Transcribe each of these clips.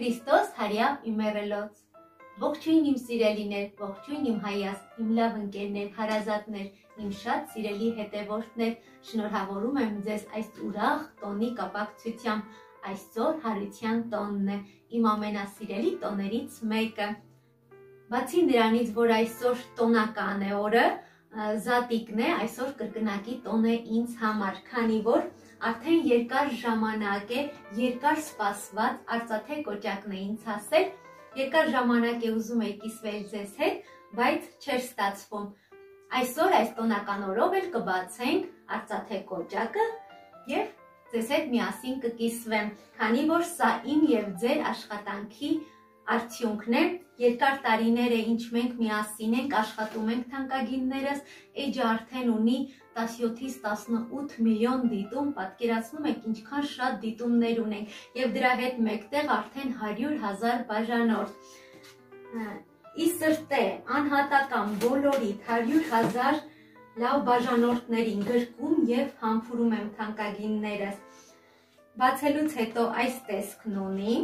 Քրիստոս հարյավ իմ մեռելոց։ Ողջույն իմ սիրելիներ, ողջույն իմ հայաց, իմ լավ ընկերներ, հարազատներ, իմ շատ սիրելի հետևորդներ, շնորհավորում եմ ձեզ այս ուրախ տոնի կապակցությամբ։ Այսօր հարության տոնն է, իմ ամենասիրելի տոներից մեկը։ Բացի նրանից, որ այսօր տոնական է օրը, Զատիկն է, այսօր կրկնակի տոն է ինձ համար, քանի որ արդեն երկար ժամանակ է, երկար սպասված արծաթե կոճակն է ինձ հասել, երկար ժամանակ է ուզում էի կիսվել ձեզ հետ, բայց չէր ստացվում։ Այսօր այս տոնական օրով էլ կբացենք արծաթե կոճակը եւ ձեզ հետ միասին կկիսվեմ, քանի որ սա իմ եւ ձեր աշխատանքի արդյունքն է։ Երկար տարիներ է, ինչ մենք միասին ենք աշխատում ենք թանկագիններս, Էջը արդեն ունի 17-ից 18 միլիոն դիտում, պատկերացնում եք ինչքան շատ դիտումներ ունենք եւ դրա հետ մեկտեղ արդեն 100,000 բաժանորդ։ Ի սրտե անհատական բոլորիդ 100,000 լավ բաժանորդներին գրկում եւ համբուրում եմ թանկագիններս։ Բացելուց հետո այս տեսքն ունի։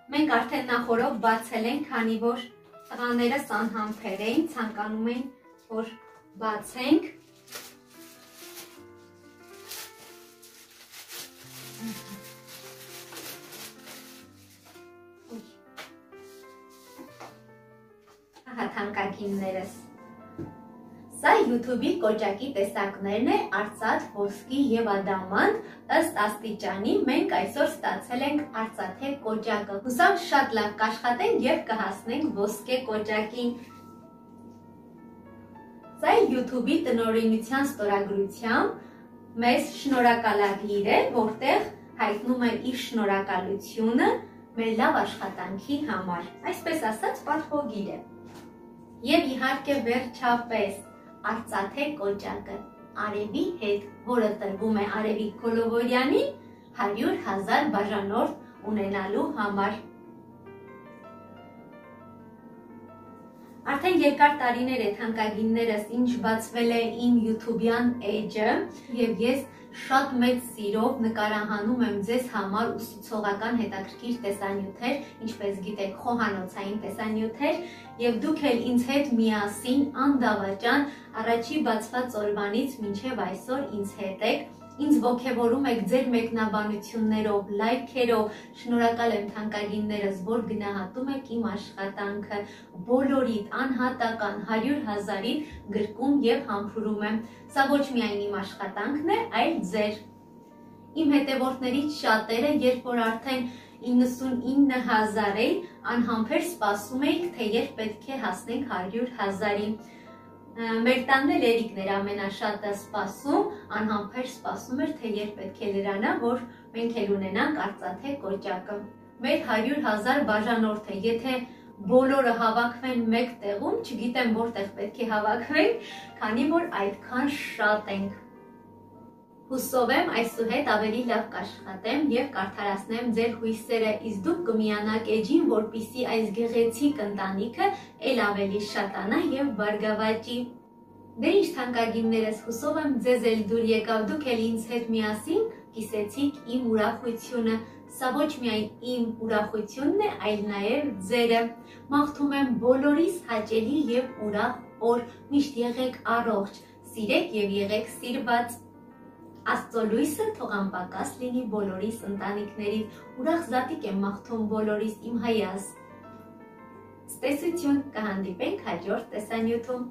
Մենք արդեն նախորդ բացել ենք, քանի որ տղաներս անհամբեր էին, ցանկանում էին, որ բացենք։ Ահա թանկագիններս։ Սա YouTube-ի կոճակի տեսակներն է, արծաթ, ոսկի եւ ադամանտ, ըստ աստիճանի մենք այսօր ստացել ենք արծաթե կոճակը։ Հուսամ շատ լավ կաշխատենք եւ կհասնենք ոսկե կոճակին։ Սա YouTube-ի տնօրինության ստորագրությամբ մեզ շնորհակալագիր է, որտեղ հայտնում է իր շնորհակալությունը մեր լավ աշխատանքի համար։ Այսպես ասած, պատվոգիր է։ Եվ իհարկե վերջապես արծաթե կոճակը Արևի հետ, որը տրվում է Արևիկ Քոլովորյանին 100,000 բաժանորդ ունենալու համար։ Արդեն երկար տարիներ է թանկագիններս, ինչ բացվել է իմ YouTube-յան էջը եւ ես շատ մեծ սիրով նկարահանում եմ ձեզ համար ուսուցողական հետաքրքիր տեսանյութեր, ինչպես գիտեք, խոհանոցային տեսանյութեր, եւ դուք էլ ինձ հետ միասին անդավաճան առաջի բացված օրվանից մինչև այսօր ինձ հետ եք, ինձ ոգևորում եք ձեր մեկնաբանություններով, լայքերով, շնորհակալ եմ թանկագիններս, որ գնահատում եք իմ աշխատանքը, բոլորիդ անհատական 100,000-ին գրկում եւ համբուրում եմ։ Սա ոչ միայն իմ աշխատանքն է, այլ ձեր։ Իմ հետևորդներից շատերը, երբ որ արդեն 99,000 էի, անհամբեր սպասում էիք, թե երբ պետք է հասնենք 100,000-ին։ Մեր տանն էլ Էրիկն էր ամենաշատը սպասում, անհամբեր սպասում էր, թե երբ պետք է լրանա, որ մենք էլ ունենանք արծաթե կոճակը։ Մեր 100,000 բաժանորդը, եթե բոլորը հավաքվեն մեկ տեղում, չգիտեմ որտեղ պետք է հավաքվենք, քանի որ այդքան շատ ենք։ Հուսով եմ այսուհետ ավելի լավ կաշխատեմ եւ կարդարացնեմ ձեր հույսերը, իսկ դուք կմիանաք էջին, որպեսզի այս գեղեցիկ ընտանիքը ել ավելի շատանա եւ բարգավաճի։ Դե ինչ թանկագիններս, հուսով եմ ձեզ էլ դուր եկավ, դուք էլ ինձ հետ միասին կիսեցիք իմ ուրախությունը։ Սա ոչ միայն իմ ուրախությունն է, այլ նաեւ ձերը։ Մաղթում եմ բոլորիս հաճելի եւ ուրախ օր, միշտ եղեք առողջ, սիրեք եւ եղեք սիրված։ Աստծո լույսը թող անպակաս լինի բոլորիս ընտանիքներից, ուրախ Զատիկ եմ մաղթում բոլորիս իմ հայաց։ Ցտեսություն, կհանդիպենք հաջորդ տեսանյութում։